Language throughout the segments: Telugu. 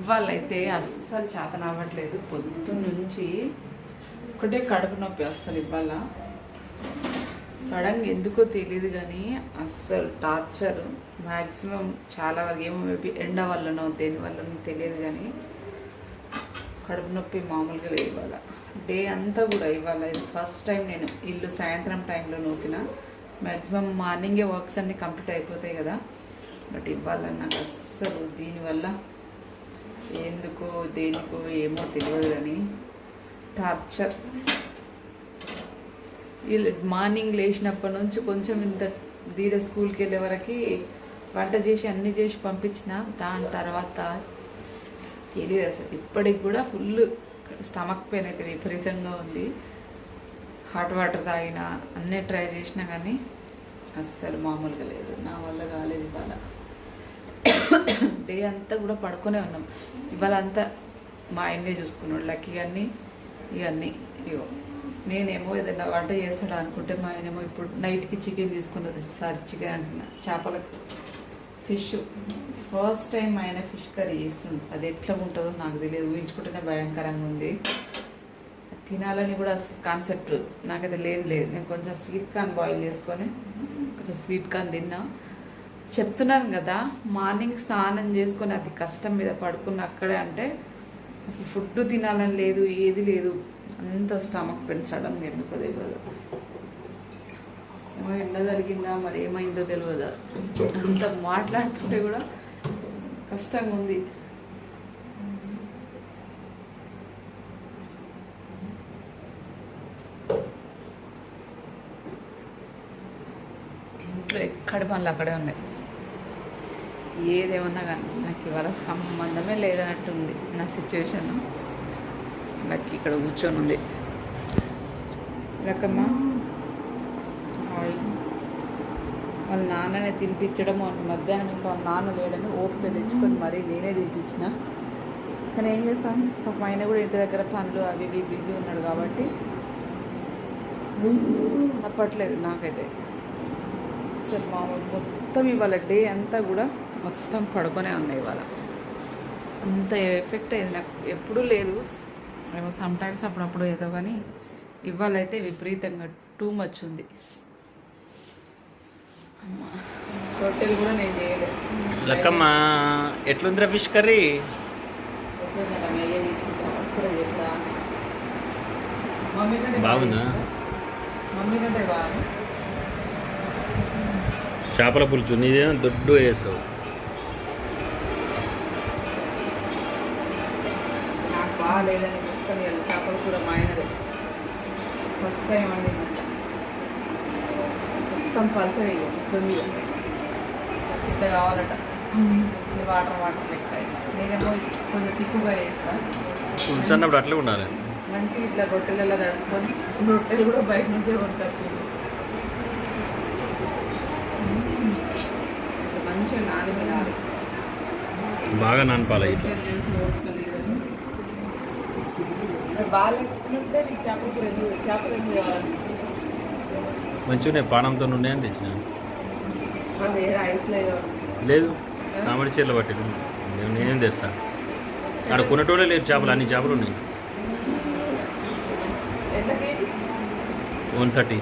ఇవ్వాలైతే అస్సలు చేతన అవ్వట్లేదు. పొద్దున్న నుంచి ఒకటే కడుపు నొప్పి. అస్సలు ఇవ్వాల సడన్గా ఎందుకో తెలియదు కానీ అస్సలు టార్చర్. మ్యాక్సిమం చాలా వరకు ఏమో మేబీ ఎండ వల్లనో దేని వల్లనో తెలియదు కానీ కడుపు నొప్పి మామూలుగా లేదు. ఇవాళ డే అంతా కూడా ఇవాళ ఇది ఫస్ట్ టైం నేను ఇల్లు సాయంత్రం టైంలో నూకిన. మ్యాక్సిమం మార్నింగే వర్క్స్ అన్నీ కంప్లీట్ అయిపోతాయి కదా. బట్ ఇవాళ నాకు అస్సలు దీనివల్ల ఎందుకో దేనికో ఏమో తెలియదు కానీ టార్చర్. వీళ్ళు మార్నింగ్ లేచినప్పటి నుంచి కొంచెం ఇంత దీడ స్కూల్కి వెళ్ళే వరకు వంట చేసి అన్నీ చేసి పంపించిన. దాని తర్వాత తెలియదు అసలు. ఇప్పటికి కూడా ఫుల్ స్టమక్ పెయిన్ అయితే విపరీతంగా ఉంది. హాట్ వాటర్ తాగినా అన్నీ ట్రై చేసినా కానీ అస్సలు మామూలుగా లేదు. నా వల్ల కాలేదు. ఇవాళ డే అంతా కూడా పడుకునే ఉన్నాం. ఇవాళ అంతా మా ఆయన్నే చూసుకున్నాడు. లక్కీ అన్నీ ఇవన్నీ ఇవో. నేనేమో ఏదైనా వంట చేస్తాడు అనుకుంటే మా ఆయనేమో ఇప్పుడు నైట్కి చికెన్ తీసుకున్నది. చికెన్ అంటున్నా, చేపలకు ఫిష్. ఫస్ట్ టైం ఆయన ఫిష్ కర్రీ చేస్తుండు. అది ఎట్లా ఉంటుందో నాకు తెలియదు. ఊహించుకుంటేనే భయంకరంగా ఉంది. తినాలని కూడా కాన్సెప్ట్ నాకైతే లేదు. నేను కొంచెం స్వీట్ కార్న్ బాయిల్ చేసుకొని కొంచెం స్వీట్ కార్న్ తిన్నా. చెప్తున్నాను కదా, మార్నింగ్ స్నానం చేసుకొని అతి కష్టం మీద పడుకున్న అక్కడే అంటే అసలు ఫుడ్ తినాలని లేదు, ఏది లేదు. అంత స్టమక్ పెంచడం ఎందుకో తెలియదు. ఎండ జరిగిందా మరి ఏమైందో తెలియదు. అంత మాట్లాడుతుంటే కూడా కష్టంగా ఉంది. ఇంట్లో ఎక్కడి పనులు అక్కడే ఉన్నాయి. ఏదేమన్నా కానీ నాకు ఇవాళ సంబంధమే లేదన్నట్టుంది నా సిచ్యువేషన్. లక్కీ ఇక్కడ కూర్చొని ఉంది. లక్కమ్మ వాళ్ళ నాన్ననే తినిపించడం. మధ్యాహ్నం ఇంకా వాళ్ళ నాన్న లేడని ఓపిక తెచ్చుకొని మరీ నేనే తినిపించిన. కానీ ఏం చేస్తాను, ఒక ఆయన కూడా ఇంటి దగ్గర పనులు అవి ఇవి బిజీ ఉన్నాడు కాబట్టి తప్పట్లేదు నాకైతే. అసలు మామూలు మొత్తం ఇవాళ డే అంతా కూడా మొత్తం పడుకొనే ఉన్నాయి. ఇవాళ అంత ఎఫెక్ట్ అయింది నాకు. ఎప్పుడూ లేదు, ఏమో సమ్టైమ్స్ అప్పుడప్పుడు ఏదో. కానీ ఇవాళ అయితే విపరీతంగా టూ మచ్ ఉంది. రొట్టెలు కూడా నేను చేయలేదు. లక్కమ్మ ఎట్లుందిరా ఫిష్ కర్రీ? బాగుందా? మమ్మీ కంటే బాగా. చేపల పులుసు నీదేమో దొడ్డు వేసావు. నాకు బాగాలేదని మొత్తం చేపల కూర మా ఆయనదే ఫస్ట్ టైం అండి. మొత్తం పలచగా తొమ్మిది ఇట్లా కావాలట. ఇది వాటర్ లెక్క. నేనేమో కొంచెం తిక్కుగా వేస్తాను. పులుసు అన్నప్పుడు అట్లే ఉండాలి. మంచిగా ఇట్లా రొట్టెలలో తడుపుకొని, రొట్టెలు కూడా బయట నుంచే కొనుకొచ్చి మంచిగా నానిపోయాలి. బాగా నానపాలి. ఇట్లా బాగా లేకపోతే నీకు చేపల కూర ఎందుకు చేపలు ఎందుకు కావాలనిపించింది. మంచిగా పానంతో ఉన్నాయని తెచ్చిన. ఐస్లో లేదు, కామెడీ చీరలు పట్టి నేనేం తెస్తా. అక్కడ కొనేటోళ్ళే లేరు చేపలు. అన్ని చేపలు ఉన్నాయి. 130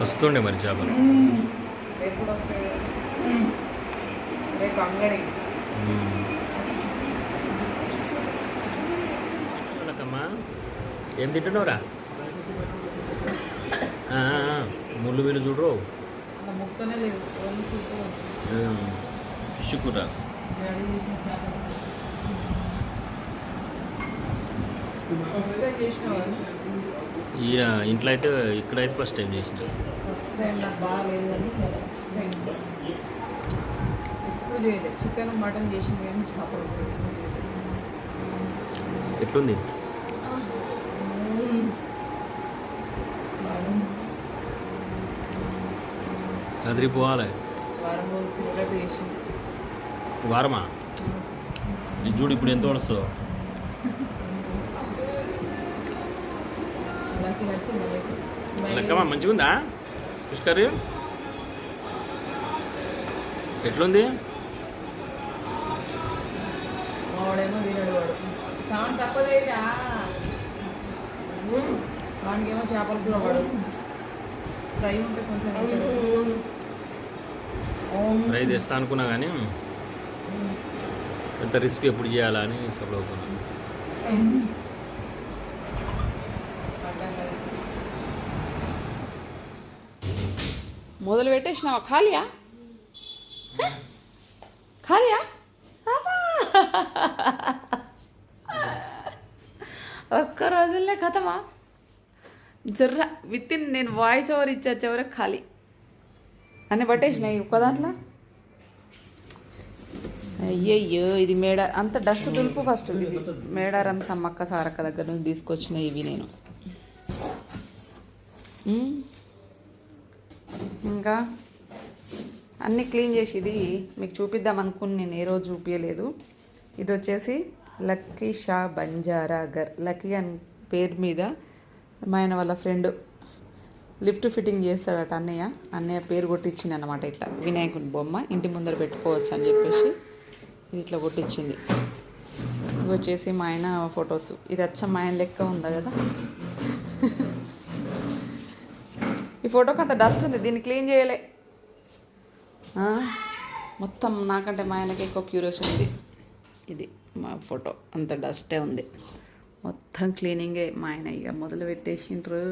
వస్తుండే మరి చేపలు. ఎప్పుడు వస్తాయి? రేపు అంగడి. లక్కమ్మా ఏం తింటున్నావురా? ముళ్ళు వీళ్ళు చూడరు. ముక్కనే లేదు, ఫిష్ కూర. ఈయన ఇంట్లో అయితే, ఇక్కడైతే ఫస్ట్ టైం చేసిన. ఫస్ట్ టైం నాకు బాగాలేదు అని ఎప్పుడు చేయలేదు. చికెన్ మటన్ చేసింది కానీ చేపలు ఎట్లుంది? అదిరిపోవాలి. వారం రోజులు చేసింది. వారమా? ఇది చూడు ఇప్పుడు ఎంత వస్తుందో. లెక్కమ్మా మంచిగా ఉందా ఫిష్ కర్రీ? ఎట్లుంది? వాడేమో తినడు వాడు. సౌండ్ తప్పలేదా? వాడికేమో చేపల కూర వాడు. ఫ్రై ఉంటే కొంచెం ఫ్రై తెస్తా అనుకున్నా కానీ ఎంత రిస్క్ ఎప్పుడు చేయాలా అని సబ్లో అవుతున్నాను. మొదలు పెట్టేసినావా? ఖాళీయా? ఖాళీయా? ఒక్క రోజుల్లో కథమా? జర్ర విత్ ఇన్ నేను వాయిస్ ఓవర్ ఇచ్చే వరకు ఖాళీ అన్నీ పట్టేసినాయి ఒక్క దాంట్లో. అయ్యయ్యో, ఇది అంత డస్ట్ దులుపు ఫస్ట్. ఇది మేడారం సమ్మక్క సారక్క దగ్గర నుంచి తీసుకొచ్చినాయి ఇవి నేను. ఇంకా అన్నీ క్లీన్ చేసి ఇది మీకు చూపిద్దాం అనుకుని నేను ఏ రోజు చూపించలేదు. ఇది వచ్చేసి లక్కీ షా బంజారా గర్. లక్కీ అని పేరు మీద మా ఆయన వాళ్ళ ఫ్రెండ్ లిఫ్ట్ ఫిట్టింగ్ చేస్తాడట అన్నయ్య పేరు కొట్టించింది అనమాట. ఇట్లా వినాయకుని బొమ్మ ఇంటి ముందర పెట్టుకోవచ్చు అని చెప్పేసి ఇది ఇట్లా కొట్టించింది. ఇవి వచ్చేసి మా ఆయన ఫొటోస్. ఇది వచ్చా మా ఆయన లెక్క ఉందా కదా. ఈ ఫోటోకి అంత డస్ట్ ఉంది, దీన్ని క్లీన్ చేయలే. మొత్తం నాకంటే మా ఆయనకి ఎక్కువ క్యూరియస్ ఉంది. ఇది మా ఫోటో, అంత డస్టే ఉంది. మొత్తం క్లీనింగే మా ఆయన ఇక మొదలు పెట్టేసిండ్రు.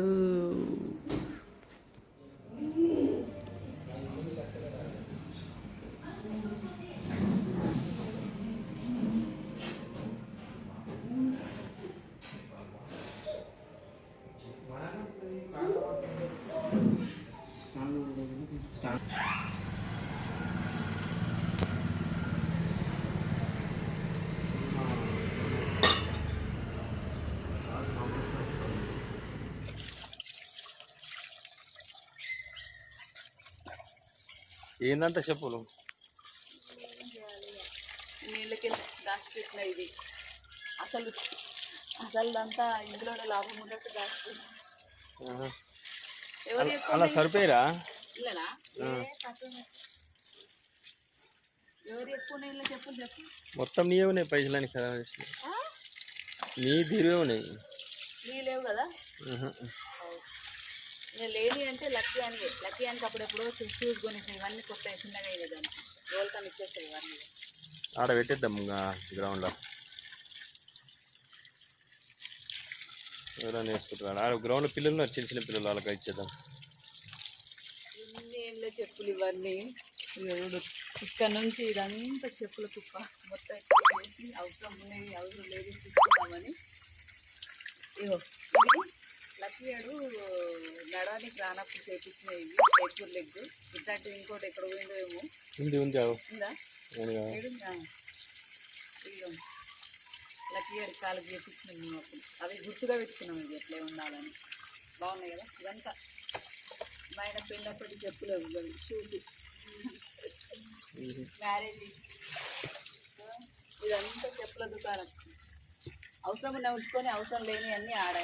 ఏందంటే చెప్పులు నీళ్ళకి దాచిపెట్టిన ఇది అసలు అంతా ఇందులోనే లాభం ఉన్నట్టు దాచిపెట్టిన. అలా సరిపోయిరా? ఎవరు ఎక్కువ నీళ్ళు చెప్పు. మొత్తం నీవే ఉన్నాయి పైసలని కదా, నీ తీరువే ఉన్నాయి. నీ లేవు కదా. నేను లేని అంటే లక్కీ అని అప్పుడెప్పుడో చూసుకొని ఇవన్నీ కొత్త చిన్నగా అయ్యేదాన్ని రోల్కని ఇచ్చేస్తాయి ఇవన్నీ. ఆడ పెట్టేద్దాం గ్రౌండ్లో, ఎవరైనా వేసుకుంటారు ఆడ గ్రౌండ్లో. పిల్లలు ఉన్నారు, చిన్న చిన్న పిల్లలు, వాళ్ళకి ఇచ్చేద్దాం. ఇన్ని ఏళ్ళ చెప్పులు ఇవన్నీ. ఇక్కడ నుంచి ఇదంతా చెప్పుల కుప్ప మొత్తం వేసి అవసరం ఉన్నాయి అవసరం లేదు తీసుకుందామని. ఇగో ఇది లక్కీయాడు నడవడానికి రానప్పుడు చేపించినవి ఇవి జైపూర్ లెగ్. ఇట్లాంటివి ఇంకోటి ఎక్కడ పోయిందో ఏమో. ఉందా? లక్కీయాడు కాళ్ళకి చేపించినవి మేము అప్పుడు. అవి గుర్తుగా పెట్టుకున్నాం ఇవి ఎట్లా ఉండాలని. బాగున్నాయి కదా. ఇదంతా మా ఆయన పెళ్ళినప్పటి చెప్పులు షూస్ మ్యారేజ్. ఇదంతా చెప్పుల దుకాణం. అవసరం ఉన్న ఉంచుకొని అవసరం లేని అన్నీ ఆడ